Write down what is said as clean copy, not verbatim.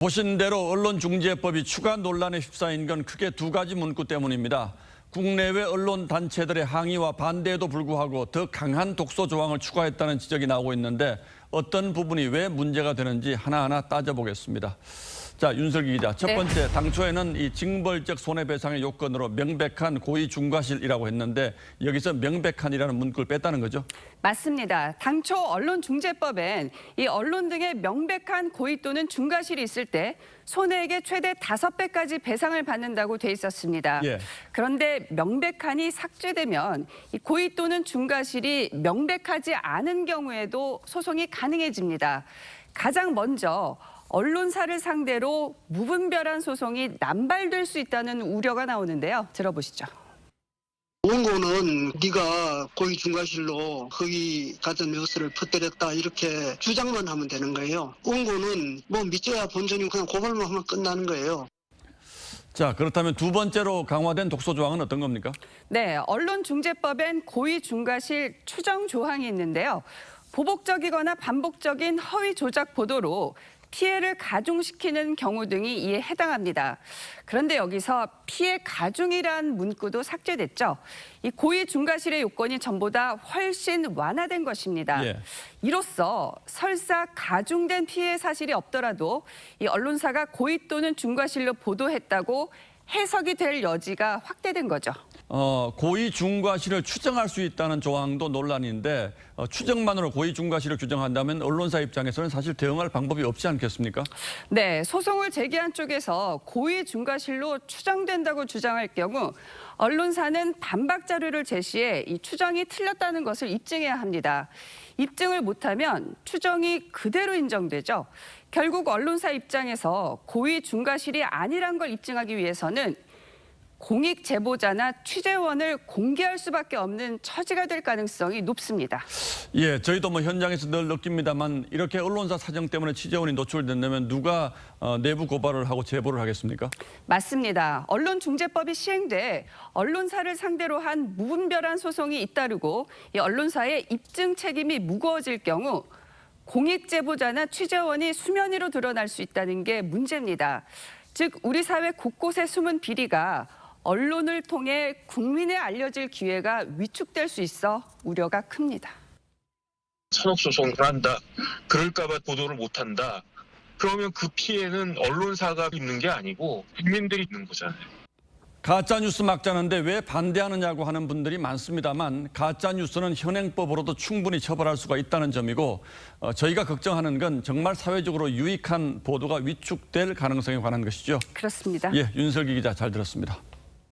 보신 대로 언론중재법이 추가 논란에 휩싸인 건 크게 두 가지 문구 때문입니다. 국내외 언론 단체들의 항의와 반대에도 불구하고 더 강한 독소 조항을 추가했다는 지적이 나오고 있는데 어떤 부분이 왜 문제가 되는지 하나하나 따져보겠습니다. 자, 윤석기 기자. 첫 번째, 당초에는 이 징벌적 손해배상의 요건으로 명백한 고의 중과실이라고 했는데 여기서 명백한이라는 문구를 뺐다는 거죠? 맞습니다. 당초 언론중재법엔 이 언론 등의 명백한 고의 또는 중과실이 있을 때 손해액의 최대 5배까지 배상을 받는다고 돼 있었습니다. 예. 그런데 명백한이 삭제되면 이 고의 또는 중과실이 명백하지 않은 경우에도 소송이 가능해집니다. 가장 먼저 언론사를 상대로 무분별한 소송이 남발될 수 있다는 우려가 나오는데요. 들어보시죠. 원고는 네가 고의 중과실로 허위 가짜 뉴스를 퍼뜨렸다 이렇게 주장만 하면 되는 거예요. 원고는 뭐 믿져야 본전이고 그냥 고발만 하면 끝나는 거예요. 자, 그렇다면 두 번째로 강화된 독소 조항은 어떤 겁니까? 네, 언론중재법엔 고의 중과실 추정 조항이 있는데요. 보복적이거나 반복적인 허위 조작 보도로 피해를 가중시키는 경우 등이 이에 해당합니다. 그런데 여기서 피해 가중이란 문구도 삭제됐죠. 이 고의 중과실의 요건이 전보다 훨씬 완화된 것입니다. 예. 이로써 설사 가중된 피해 사실이 없더라도 이 언론사가 고의 또는 중과실로 보도했다고 해석이 될 여지가 확대된 거죠. 고의 중과실을 추정할 수 있다는 조항도 논란인데 추정만으로 고의 중과실을 규정한다면 언론사 입장에서는 사실 대응할 방법이 없지 않겠습니까? 네, 소송을 제기한 쪽에서 고의 중과실로 추정된다고 주장할 경우 언론사는 반박 자료를 제시해 이 추정이 틀렸다는 것을 입증해야 합니다. 입증을 못하면 추정이 그대로 인정되죠. 결국 언론사 입장에서 고의 중과실이 아니란 걸 입증하기 위해서는 공익 제보자나 취재원을 공개할 수밖에 없는 처지가 될 가능성이 높습니다. 예, 저희도 뭐 현장에서 늘 느낍니다만 이렇게 언론사 사정 때문에 취재원이 노출된다면 누가 내부 고발을 하고 제보를 하겠습니까? 맞습니다. 언론중재법이 시행돼 언론사를 상대로 한 무분별한 소송이 잇따르고 이 언론사의 입증 책임이 무거워질 경우 공익 제보자나 취재원이 수면 위로 드러날 수 있다는 게 문제입니다. 즉 우리 사회 곳곳에 숨은 비리가 언론을 통해 국민에 알려질 기회가 위축될 수 있어 우려가 큽니다. 산업소송을 한다. 그럴까 봐 보도를 못한다. 그러면 그 피해는 언론사가 입는 게 아니고 국민들이 입는 거잖아요. 가짜뉴스 막자는데 왜 반대하느냐고 하는 분들이 많습니다만 가짜뉴스는 현행법으로도 충분히 처벌할 수가 있다는 점이고 저희가 걱정하는 건 정말 사회적으로 유익한 보도가 위축될 가능성에 관한 것이죠. 그렇습니다. 예, 윤석기 기자 잘 들었습니다.